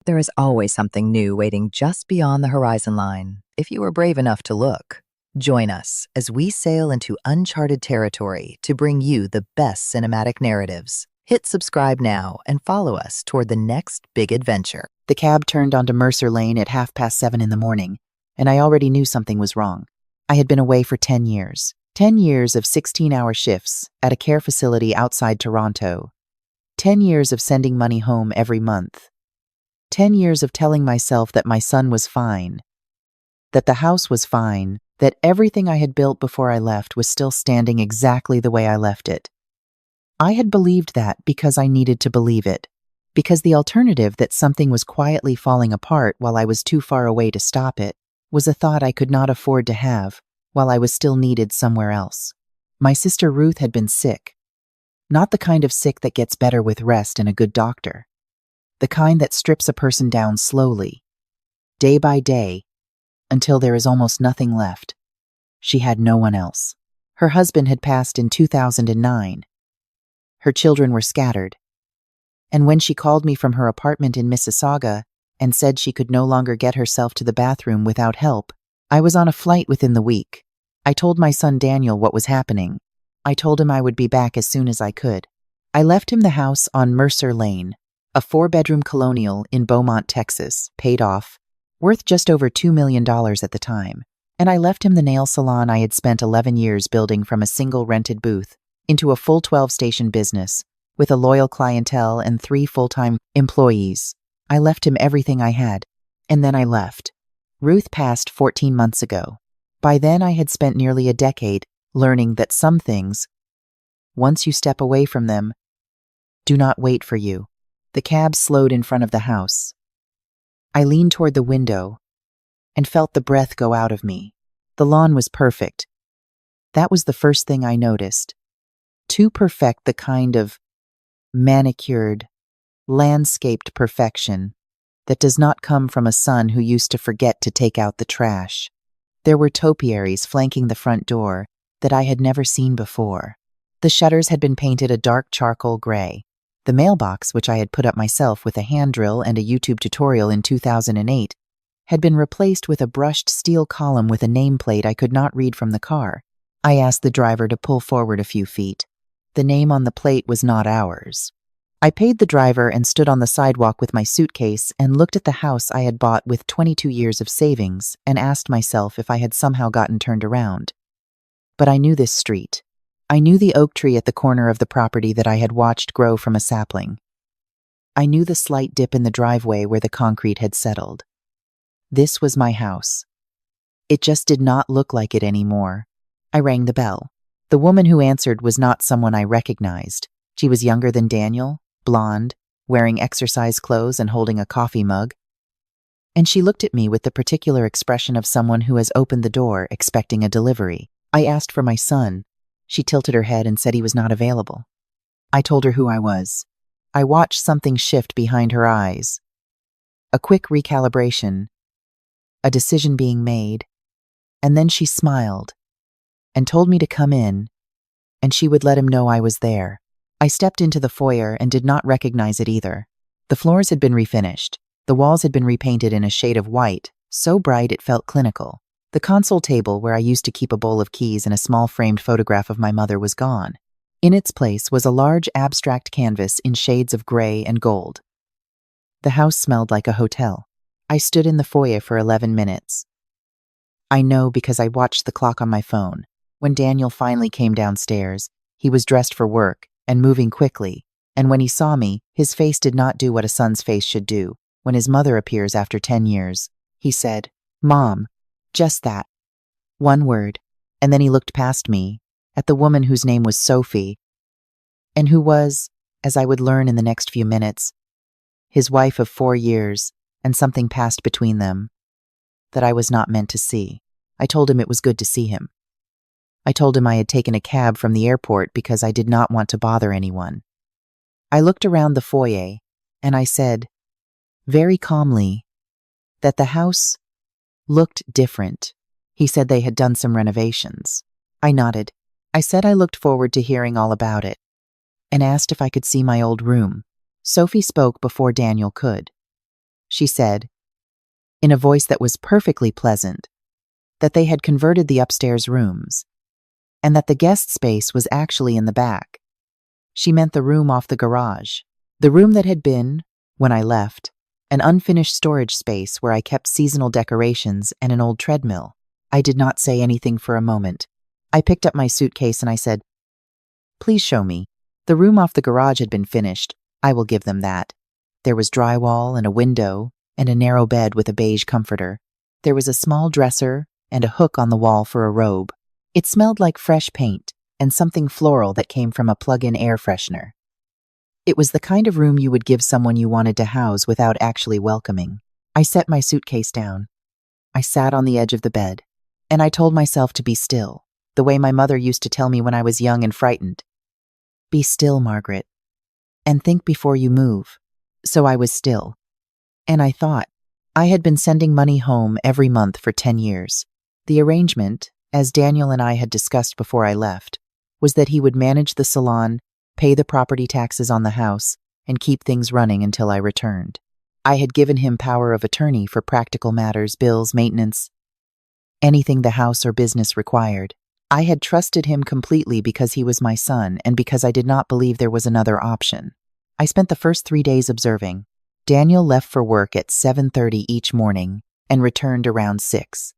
There is always something new waiting just beyond the horizon line, if you are brave enough to look. Join us as we sail into uncharted territory to bring you the best cinematic narratives. Hit subscribe now and follow us toward the next big adventure. The cab turned onto Mercer Lane at 7:30 in the morning, and I already knew something was wrong. I had been away for 10 years. 10 years of 16-hour shifts at a care facility outside Toronto. 10 years of sending money home every month. 10 years of telling myself that my son was fine, that the house was fine, that everything I had built before I left was still standing exactly the way I left it. I had believed that because I needed to believe it, because the alternative that something was quietly falling apart while I was too far away to stop it was a thought I could not afford to have while I was still needed somewhere else. My sister Ruth had been sick. Not the kind of sick that gets better with rest and a good doctor. The kind that strips a person down slowly, day by day, until there is almost nothing left. She had no one else. Her husband had passed in 2009. Her children were scattered. And when she called me from her apartment in Mississauga and said she could no longer get herself to the bathroom without help, I was on a flight within the week. I told my son Daniel what was happening. I told him I would be back as soon as I could. I left him the house on Mercer Lane, a 4-bedroom colonial in Beaumont, Texas, paid off, worth just over $2 million at the time. And I left him the nail salon I had spent 11 years building from a single rented booth into a full 12-station business with a loyal clientele and 3 full-time employees. I left him everything I had, and then I left. Ruth passed 14 months ago. By then I had spent nearly a decade learning that some things, once you step away from them, do not wait for you. The cab slowed in front of the house. I leaned toward the window and felt the breath go out of me. The lawn was perfect. That was the first thing I noticed. Too perfect, the kind of manicured, landscaped perfection that does not come from a son who used to forget to take out the trash. There were topiaries flanking the front door that I had never seen before. The shutters had been painted a dark charcoal gray. The mailbox, which I had put up myself with a hand drill and a YouTube tutorial in 2008, had been replaced with a brushed steel column with a nameplate I could not read from the car. I asked the driver to pull forward a few feet. The name on the plate was not ours. I paid the driver and stood on the sidewalk with my suitcase and looked at the house I had bought with 22 years of savings and asked myself if I had somehow gotten turned around. But I knew this street. I knew the oak tree at the corner of the property that I had watched grow from a sapling. I knew the slight dip in the driveway where the concrete had settled. This was my house. It just did not look like it anymore. I rang the bell. The woman who answered was not someone I recognized. She was younger than Daniel, blonde, wearing exercise clothes and holding a coffee mug. And she looked at me with the particular expression of someone who has opened the door expecting a delivery. I asked for my son. She tilted her head and said he was not available. I told her who I was. I watched something shift behind her eyes. A quick recalibration, a decision being made, and then she smiled and told me to come in, and she would let him know I was there. I stepped into the foyer and did not recognize it either. The floors had been refinished. The walls had been repainted in a shade of white, so bright it felt clinical. The console table where I used to keep a bowl of keys and a small framed photograph of my mother was gone. In its place was a large abstract canvas in shades of gray and gold. The house smelled like a hotel. I stood in the foyer for 11 minutes. I know because I watched the clock on my phone. When Daniel finally came downstairs, he was dressed for work and moving quickly, and when he saw me, his face did not do what a son's face should do when his mother appears after 10 years. He said, "Mom." Just that. One word, and then he looked past me, at the woman whose name was Sophie, and who was, as I would learn in the next few minutes, his wife of 4 years, and something passed between them that I was not meant to see. I told him it was good to see him. I told him I had taken a cab from the airport because I did not want to bother anyone. I looked around the foyer, and I said, very calmly, that the house looked different. He said they had done some renovations. I nodded. I said I looked forward to hearing all about it, and asked if I could see my old room. Sophie spoke before Daniel could. she said, in a voice that was perfectly pleasant, that they had converted the upstairs rooms, and that the guest space was actually in the back. She meant the room off the garage, the room that had been, when I left, an unfinished storage space where I kept seasonal decorations and an old treadmill. I did not say anything for a moment. I picked up my suitcase and I said, "Please show me." The room off the garage had been finished. I will give them that. There was drywall and a window and a narrow bed with a beige comforter. There was a small dresser and a hook on the wall for a robe. It smelled like fresh paint and something floral that came from a plug-in air freshener. It was the kind of room you would give someone you wanted to house without actually welcoming. I set my suitcase down. I sat on the edge of the bed, and I told myself to be still, the way my mother used to tell me when I was young and frightened. Be still, Margaret, and think before you move. So I was still. And I thought. I had been sending money home every month for 10 years. The arrangement, as Daniel and I had discussed before I left, was that he would manage the salon, pay the property taxes on the house, and keep things running until I returned. I had given him power of attorney for practical matters, bills, maintenance, anything the house or business required. I had trusted him completely because he was my son and because I did not believe there was another option. I spent the first 3 days observing. Daniel left for work at 7:30 each morning and returned around 6.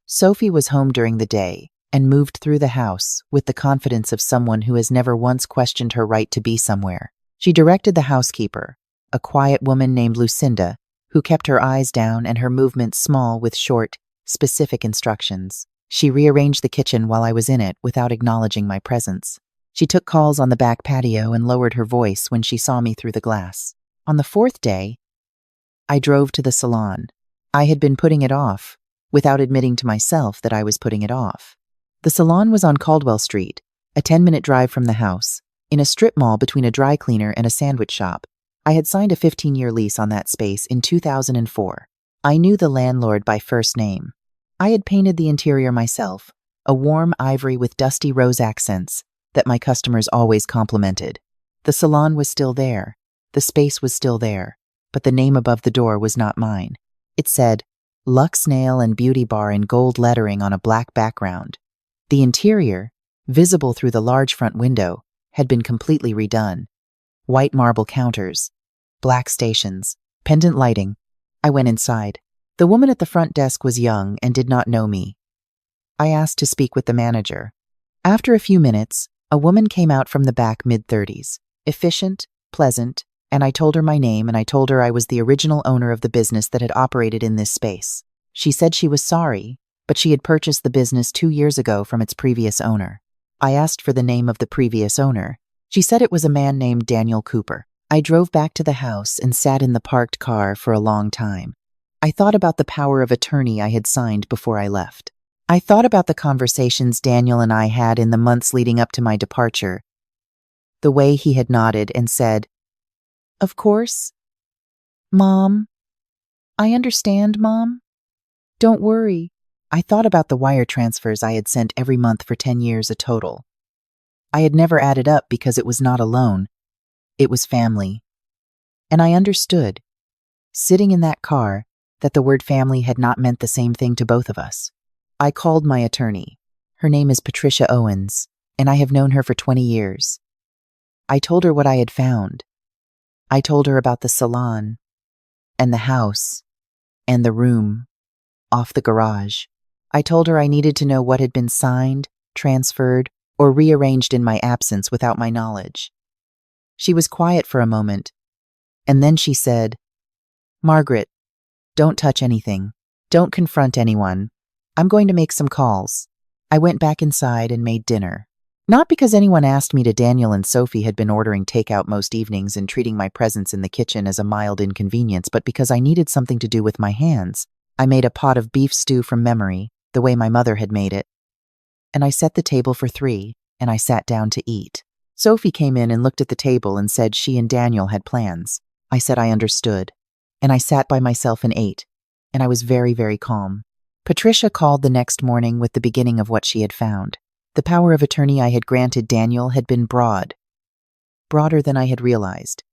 Sophie was home during the day and moved through the house with the confidence of someone who has never once questioned her right to be somewhere. She directed the housekeeper, a quiet woman named Lucinda, who kept her eyes down and her movements small with short, specific instructions. She rearranged the kitchen while I was in it without acknowledging my presence. She took calls on the back patio and lowered her voice when she saw me through the glass. On the 4th day, I drove to the salon. I had been putting it off, without admitting to myself that I was putting it off. The salon was on Caldwell Street, a 10-minute drive from the house, in a strip mall between a dry cleaner and a sandwich shop. I had signed a 15-year lease on that space in 2004. I knew the landlord by first name. I had painted the interior myself, a warm ivory with dusty rose accents that my customers always complimented. The salon was still there. The space was still there, but the name above the door was not mine. It said, Lux Nail and Beauty Bar in gold lettering on a black background. The interior, visible through the large front window, had been completely redone. White marble counters, black stations, pendant lighting. I went inside. The woman at the front desk was young and did not know me. I asked to speak with the manager. After a few minutes, a woman came out from the back mid-30s, efficient, pleasant, and I told her my name and I told her I was the original owner of the business that had operated in this space. She said she was sorry, but she had purchased the business 2 years ago from its previous owner. I asked for the name of the previous owner. She said it was a man named Daniel Cooper. I drove back to the house and sat in the parked car for a long time. I thought about the power of attorney I had signed before I left. I thought about the conversations Daniel and I had in the months leading up to my departure. The way he had nodded and said, "Of course. Mom. I understand, Mom. Don't worry." I thought about the wire transfers I had sent every month for 10 years a total. I had never added up because it was not a loan. It was family. And I understood, sitting in that car, that the word family had not meant the same thing to both of us. I called my attorney. Her name is Patricia Owens, and I have known her for 20 years. I told her what I had found. I told her about the salon, and the house, and the room, off the garage. I told her I needed to know what had been signed, transferred, or rearranged in my absence without my knowledge. She was quiet for a moment, and then she said, "Margaret, don't touch anything. Don't confront anyone. I'm going to make some calls." I went back inside and made dinner. Not because anyone asked me to. Daniel and Sophie had been ordering takeout most evenings and treating my presence in the kitchen as a mild inconvenience, but because I needed something to do with my hands. I made a pot of beef stew from memory, the way my mother had made it. And I set the table for 3, and I sat down to eat. Sophie came in and looked at the table and said she and Daniel had plans. I said I understood. And I sat by myself and ate, and I was very, very calm. Patricia called the next morning with the beginning of what she had found. The power of attorney I had granted Daniel had been broader than I had realized,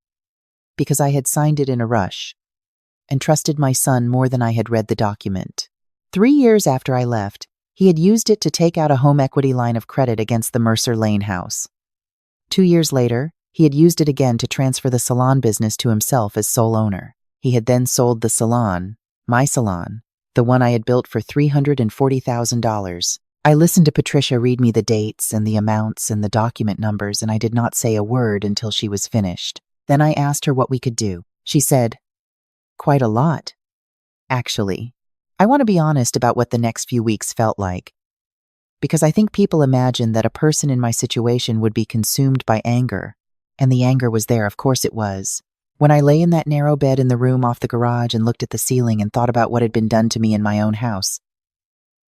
because I had signed it in a rush. and trusted my son more than I had read the document. 3 years after I left, he had used it to take out a home equity line of credit against the Mercer Lane house. 2 years later, he had used it again to transfer the salon business to himself as sole owner. He had then sold the salon, my salon, the one I had built for $340,000. I listened to Patricia read me the dates and the amounts and the document numbers, and I did not say a word until she was finished. Then I asked her what we could do. She said, "Quite a lot, actually." I want to be honest about what the next few weeks felt like, because I think people imagine that a person in my situation would be consumed by anger, and the anger was there, of course it was. When I lay in that narrow bed in the room off the garage and looked at the ceiling and thought about what had been done to me in my own house,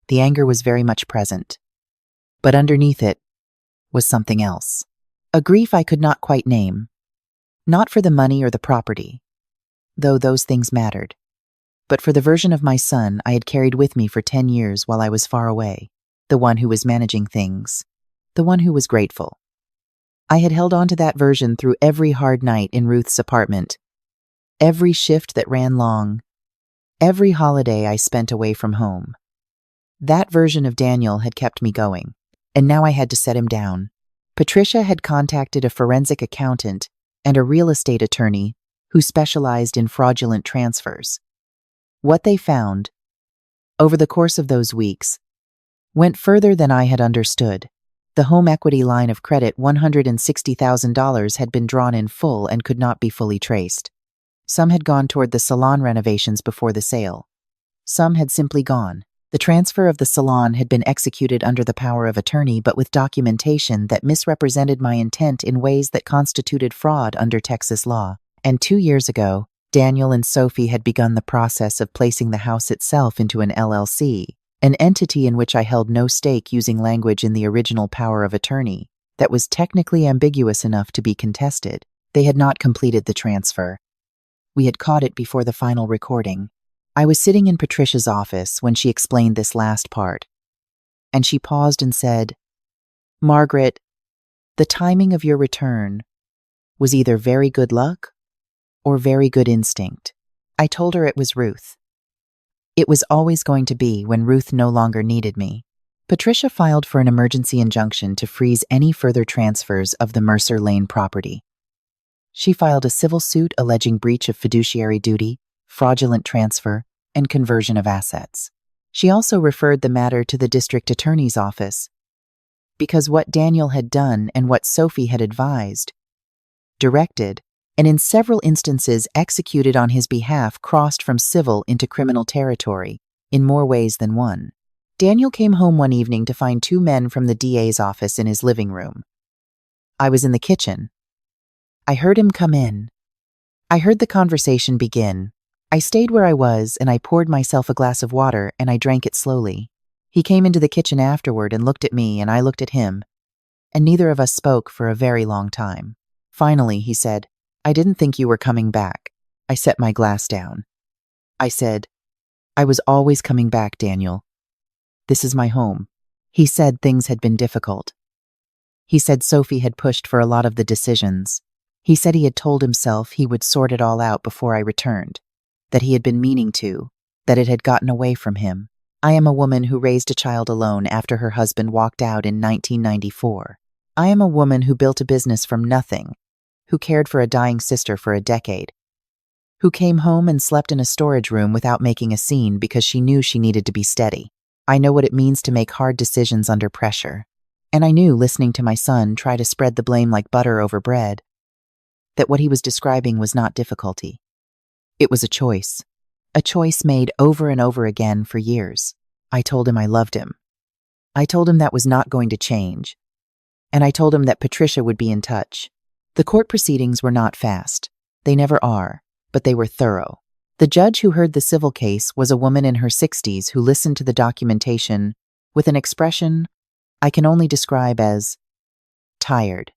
the anger was very much present. But underneath it was something else. A grief I could not quite name. Not for the money or the property, though those things mattered, but for the version of my son I had carried with me for 10 years while I was far away, the one who was managing things, the one who was grateful. I had held on to that version through every hard night in Ruth's apartment, every shift that ran long, every holiday I spent away from home. That version of Daniel had kept me going, and now I had to set him down. Patricia had contacted a forensic accountant and a real estate attorney who specialized in fraudulent transfers. What they found, over the course of those weeks, went further than I had understood. The home equity line of credit, $160,000, had been drawn in full and could not be fully traced. Some had gone toward the salon renovations before the sale. Some had simply gone. The transfer of the salon had been executed under the power of attorney, but with documentation that misrepresented my intent in ways that constituted fraud under Texas law. And 2 years ago, Daniel and Sophie had begun the process of placing the house itself into an LLC, an entity in which I held no stake, using language in the original power of attorney that was technically ambiguous enough to be contested. They had not completed the transfer. We had caught it before the final recording. I was sitting in Patricia's office when she explained this last part, and she paused and said, "Margaret, the timing of your return was either very good luck or very good instinct." I told her it was Ruth. It was always going to be when Ruth no longer needed me. Patricia filed for an emergency injunction to freeze any further transfers of the Mercer Lane property. She filed a civil suit alleging breach of fiduciary duty, fraudulent transfer, and conversion of assets. She also referred the matter to the district attorney's office, because what Daniel had done and what Sophie had advised, directed, and in several instances executed on his behalf crossed from civil into criminal territory, in more ways than one. Daniel came home one evening to find 2 men from the DA's office in his living room. I was in the kitchen. I heard him come in. I heard the conversation begin. I stayed where I was, and I poured myself a glass of water, and I drank it slowly. He came into the kitchen afterward and looked at me, and I looked at him, and neither of us spoke for a very long time. Finally, he said, "I didn't think you were coming back." I set my glass down. I said, "I was always coming back, Daniel. This is my home." He said things had been difficult. He said Sophie had pushed for a lot of the decisions. He said he had told himself he would sort it all out before I returned, that he had been meaning to, that it had gotten away from him. I am a woman who raised a child alone after her husband walked out in 1994. I am a woman who built a business from nothing, who cared for a dying sister for a decade, who came home and slept in a storage room without making a scene because she knew she needed to be steady. I know what it means to make hard decisions under pressure, and I knew, listening to my son try to spread the blame like butter over bread, that what he was describing was not difficulty. It was a choice made over and over again for years. I told him I loved him. I told him that was not going to change, and I told him that Patricia would be in touch. The court proceedings were not fast. They never are, but they were thorough. The judge who heard the civil case was a woman in her 60s who listened to the documentation with an expression I can only describe as tired.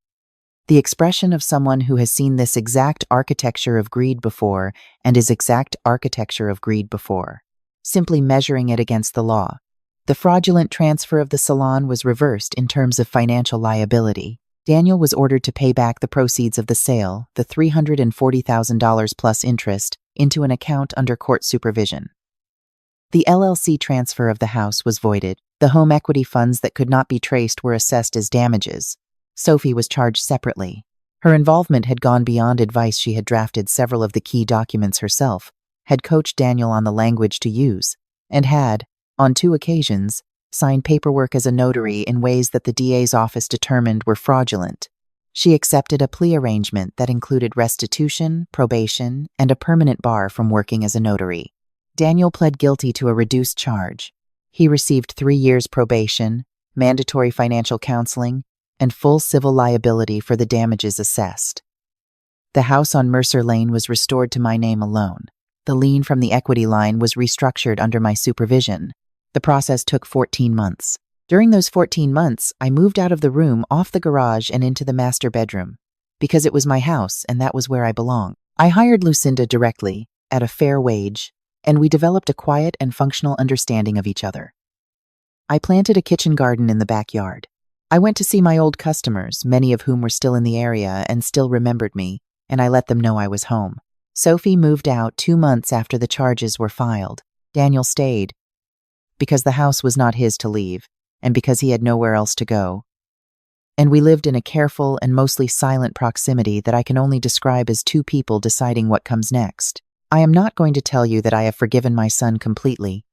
The expression of someone who has seen this exact architecture of greed before and his exact architecture of greed before, simply measuring it against the law. The fraudulent transfer of the salon was reversed in terms of financial liability. Daniel was ordered to pay back the proceeds of the sale, the $340,000 plus interest, into an account under court supervision. The LLC transfer of the house was voided. The home equity funds that could not be traced were assessed as damages. Sophie was charged separately. Her involvement had gone beyond advice. She had drafted several of the key documents herself, had coached Daniel on the language to use, and had, on 2 occasions, signed paperwork as a notary in ways that the DA's office determined were fraudulent. She accepted a plea arrangement that included restitution, probation, and a permanent bar from working as a notary. Daniel pled guilty to a reduced charge. He received 3 years probation, mandatory financial counseling, and full civil liability for the damages assessed. The house on Mercer Lane was restored to my name alone. The lien from the equity line was restructured under my supervision. The process took 14 months. During those 14 months, I moved out of the room, off the garage, and into the master bedroom, because it was my house and that was where I belonged. I hired Lucinda directly, at a fair wage, and we developed a quiet and functional understanding of each other. I planted a kitchen garden in the backyard. I went to see my old customers, many of whom were still in the area and still remembered me, and I let them know I was home. Sophie moved out 2 months after the charges were filed. Daniel stayed, because the house was not his to leave, and because he had nowhere else to go. And we lived in a careful and mostly silent proximity that I can only describe as 2 people deciding what comes next. I am not going to tell you that I have forgiven my son completely,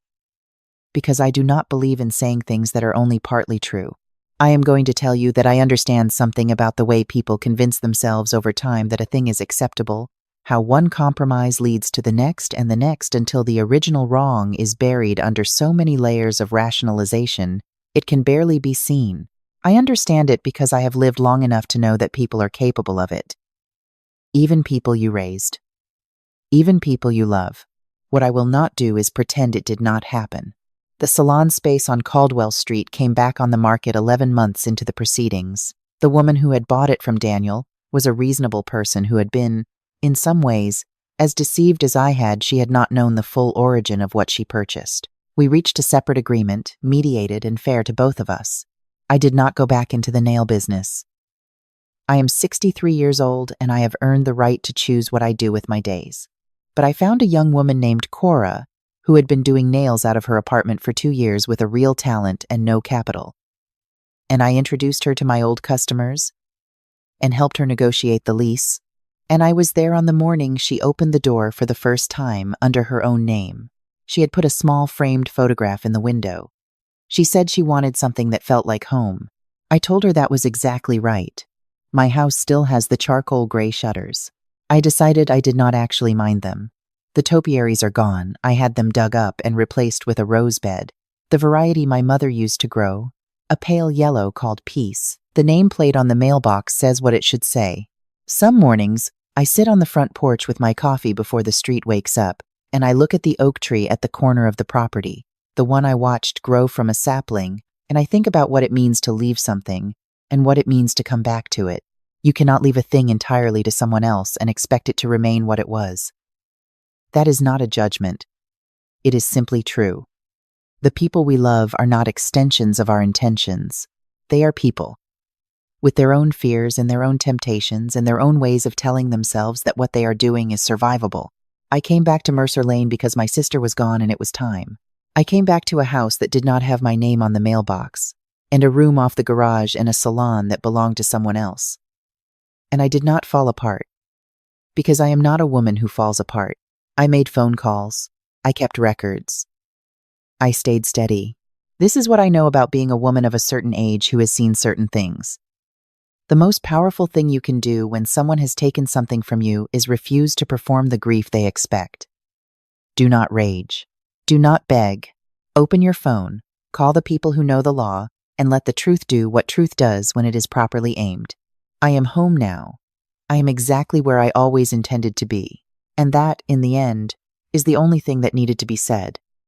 because I do not believe in saying things that are only partly true. I am going to tell you that I understand something about the way people convince themselves over time that a thing is acceptable, how one compromise leads to the next and the next until the original wrong is buried under so many layers of rationalization, it can barely be seen. I understand it because I have lived long enough to know that people are capable of it. Even people you raised. Even people you love. What I will not do is pretend it did not happen. The salon space on Caldwell Street came back on the market 11 months into the proceedings. The woman who had bought it from Daniel was a reasonable person who had been, in some ways, as deceived as I had. She had not known the full origin of what she purchased. We reached a separate agreement, mediated and fair to both of us. I did not go back into the nail business. I am 63 years old and I have earned the right to choose what I do with my days. But I found a young woman named Cora who had been doing nails out of her apartment for 2 years with a real talent and no capital. And I introduced her to my old customers and helped her negotiate the lease. And I was there on the morning she opened the door for the first time under her own name. She had put a small framed photograph in the window. She said she wanted something that felt like home. I told her that was exactly right. My house still has the charcoal gray shutters. I decided I did not actually mind them. The topiaries are gone. I had them dug up and replaced with a rose bed, the variety my mother used to grow, a pale yellow called Peace. The nameplate on the mailbox says what it should say. Some mornings, I sit on the front porch with my coffee before the street wakes up, and I look at the oak tree at the corner of the property, the one I watched grow from a sapling, and I think about what it means to leave something and what it means to come back to it. You cannot leave a thing entirely to someone else and expect it to remain what it was. That is not a judgment. It is simply true. The people we love are not extensions of our intentions. They are people, with their own fears and their own temptations and their own ways of telling themselves that what they are doing is survivable. I came back to Mercer Lane because my sister was gone and it was time. I came back to a house that did not have my name on the mailbox, and a room off the garage and a salon that belonged to someone else. And I did not fall apart, because I am not a woman who falls apart. I made phone calls. I kept records. I stayed steady. This is what I know about being a woman of a certain age who has seen certain things. The most powerful thing you can do when someone has taken something from you is refuse to perform the grief they expect. Do not rage. Do not beg. Open your phone, call the people who know the law, and let the truth do what truth does when it is properly aimed. I am home now. I am exactly where I always intended to be. And that, in the end, is the only thing that needed to be said.